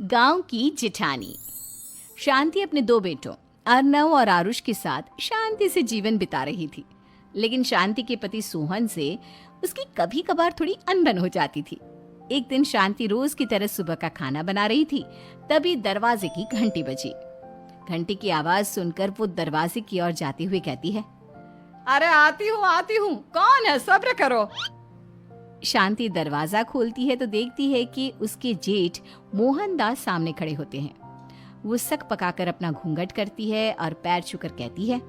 गांव की जिठानी। शांति अपने दो बेटों अर्नव और आरुष के साथ शांति से जीवन बिता रही थी। लेकिन शांति के पति सोहन से उसकी कभी कभार थोड़ी अनबन हो जाती थी। एक दिन शांति रोज की तरह सुबह का खाना बना रही थी, तभी दरवाजे की घंटी बजी। घंटी की आवाज सुनकर वो दरवाजे की ओर जाते हुए कहती है, अरे आती हूँ, कौन है? सब्र करो। शांति दरवाजा खोलती है तो देखती है कि उसके जेठ मोहनदास सामने खड़े होते हैं। वो सक पकाकर अपना घूंघट करती है और पैर छूकर कहती है,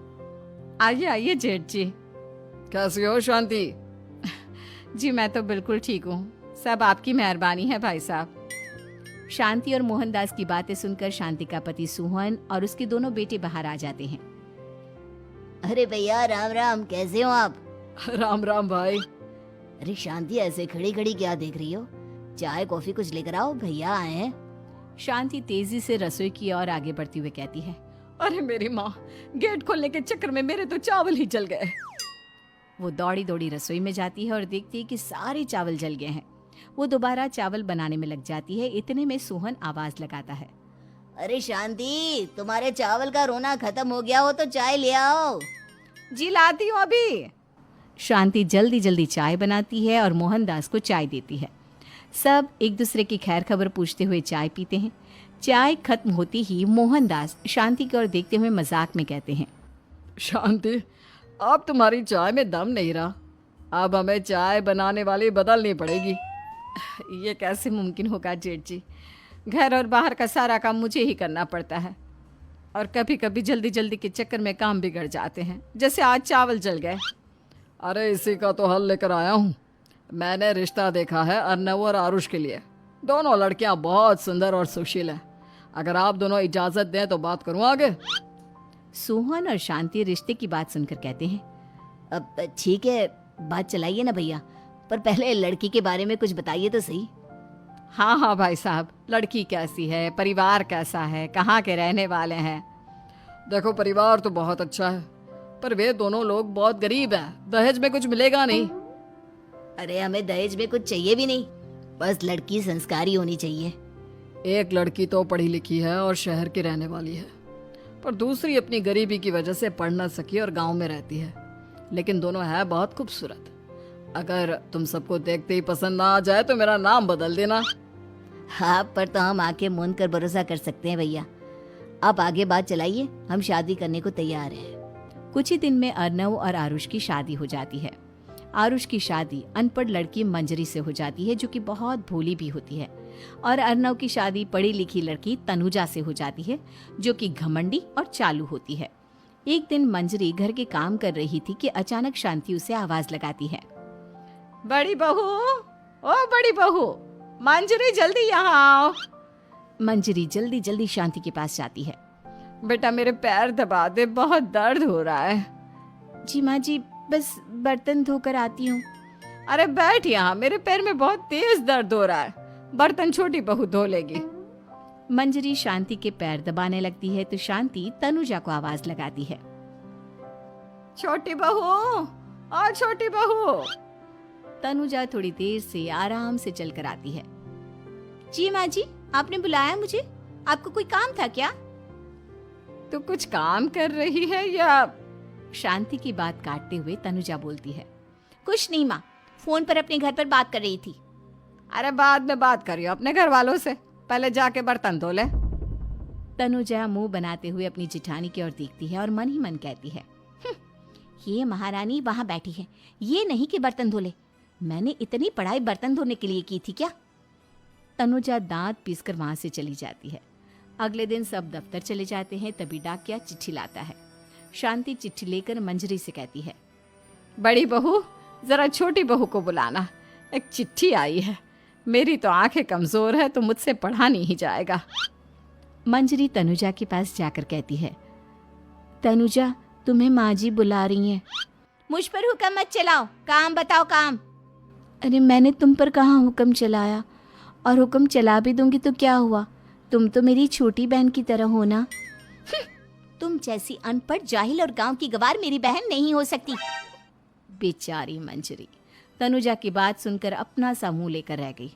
आइए आइए जेठ जी। कैसी हो शांति? जी मैं तो बिल्कुल ठीक हूँ, सब आपकी मेहरबानी है भाई साहब। शांति और मोहनदास की बातें सुनकर शांति का पति सोहन और उसके दोनों बेटे बाहर आ जाते हैं। अरे भैया राम राम, कैसे हो आप? राम राम भाई। अरे शांति, ऐसे खड़ी खड़ी क्या देख रही हो? चाय कॉफी कुछ लेकर आओ, भैया आए हैं। शांति तेजी से रसोई की ओर आगे बढ़ती हुई कहती है, अरे मेरी माँ, गेट खोलने के चक्कर में मेरे तो चावल ही जल गए। वो दौड़ी दौड़ी रसोई में जाती है और देखती है कि सारे चावल जल गए हैं। वो दोबारा चावल बनाने में लग जाती है। इतने में सोहन आवाज लगाता है, अरे शांति, तुम्हारे चावल का रोना खत्म हो गया हो तो चाय ले आओ। जी लाती हूँ अभी। शांति जल्दी जल्दी चाय बनाती है और मोहनदास को चाय देती है। सब एक दूसरे की खैर खबर पूछते हुए चाय पीते हैं। चाय खत्म होती ही मोहनदास शांति की ओर देखते हुए मजाक में कहते हैं, शांति, अब तुम्हारी चाय में दम नहीं रहा, अब हमें चाय बनाने वाली बदलनी पड़ेगी। ये कैसे मुमकिन होगा जेठ जी? घर और बाहर का सारा काम मुझे ही करना पड़ता है और कभी कभी जल्दी जल्दी के चक्कर में काम बिगड़ जाते हैं, जैसे आज चावल जल गए। अरे इसी का तो हल लेकर आया हूँ। मैंने रिश्ता देखा है अर्नव और आरुष के लिए। दोनों लड़कियां बहुत सुंदर और सुशील हैं। अगर आप दोनों इजाजत दें तो बात करूँ आगे। सोहन और शांति रिश्ते की बात सुनकर कहते हैं, अब ठीक है, बात चलाइए ना भैया, पर पहले लड़की के बारे में कुछ बताइए तो सही। हाँ हाँ भाई साहब, लड़की कैसी है, परिवार कैसा है, कहाँ के रहने वाले हैं? देखो, परिवार तो बहुत अच्छा है, पर वे दोनों लोग बहुत गरीब हैं। दहेज में कुछ मिलेगा नहीं। अरे हमें दहेज में कुछ चाहिए भी नहीं, बस लड़की संस्कारी होनी चाहिए। एक लड़की तो पढ़ी लिखी है और शहर की रहने वाली है, पर दूसरी अपनी गरीबी की वजह से पढ़ न सकी और गांव में रहती है। लेकिन दोनों है बहुत खूबसूरत। अगर तुम सबको देखते ही पसंद ना आ जाए तो मेरा नाम बदल देना। हाँ, पर तो हम आंखें मूंद कर भरोसा कर सकते हैं भैया। आप आगे बात चलाइए, हम शादी करने को तैयार हैं। कुछ ही दिन में अर्नव और आरुष की शादी हो जाती है। आरुष की शादी अनपढ़ लड़की मंजरी से हो जाती है, जो कि बहुत भोली भी होती है। और अर्नव की शादी पढ़ी लिखी लड़की तनुजा से हो जाती है, जो कि घमंडी और चालू होती है। एक दिन मंजरी घर के काम कर रही थी कि अचानक शांति उसे आवाज लगाती है, बड़ी बहू, ओ बड़ी बहू, मंजरी जल्दी यहाँ आओ। मंजरी जल्दी जल्दी शांति के पास जाती है। बेटा मेरे पैर दबा दे, बहुत दर्द हो रहा है। जी माँ जी, बस बर्तन धोकर आती हूँ। अरे बैठ यहाँ, मेरे पैर में बहुत तेज दर्द हो रहा है। बर्तन छोटी बहू धो लेगी। मंजरी शांति के पैर दबाने लगती है तो शांति तनुजा को आवाज लगाती है, छोटी बहू, और छोटी बहू। तनुजा थोड़ी देर से आराम से चलकर आती है। जी माँ जी, आपने बुलाया मुझे? आपको कोई काम था क्या? तू कुछ काम कर रही है या? शांति की बात काटते हुए तनुजा बोलती है, कुछ नहीं माँ, फोन पर अपने घर पर बात कर रही थी। अरे बाद में बात करियो अपने घर वालों से, पहले जाके बर्तन धो ले। तनुजा मुंह बनाते हुए अपनी जिठानी की ओर देखती है और मन ही मन कहती है, ये महारानी वहाँ बैठी है, ये नहीं कि बर्तन धो ले। मैंने इतनी पढ़ाई बर्तन धोने के लिए की थी क्या? तनुजा दांत पीसकर वहां से चली जाती है। अगले दिन सब दफ्तर चले जाते हैं, तभी डाकिया चिट्ठी लाता है। शांति चिट्ठी लेकर मंजरी से कहती है, बड़ी बहू, जरा छोटी बहू को बुलाना, एक चिट्ठी आई है। मेरी तो आंखें कमजोर है तो मुझसे पढ़ा नहीं जाएगा। मंजरी तनुजा के पास जाकर कहती है, तनुजा, तुम्हें माँ जी बुला रही हैं। मुझ पर हुक्म मत चलाओ, काम बताओ काम। अरे मैंने तुम पर कहाँ हुक्म चलाया, और हुक्म चला भी दूंगी तो क्या हुआ? तुम तो मेरी छोटी बहन की तरह हो ना। तुम जैसी अनपढ़, जाहिल और गांव की गवार मेरी बहन नहीं हो सकती। बेचारी मंजरी तनुजा की बात सुनकर अपना सा मुंह लेकर रह गई।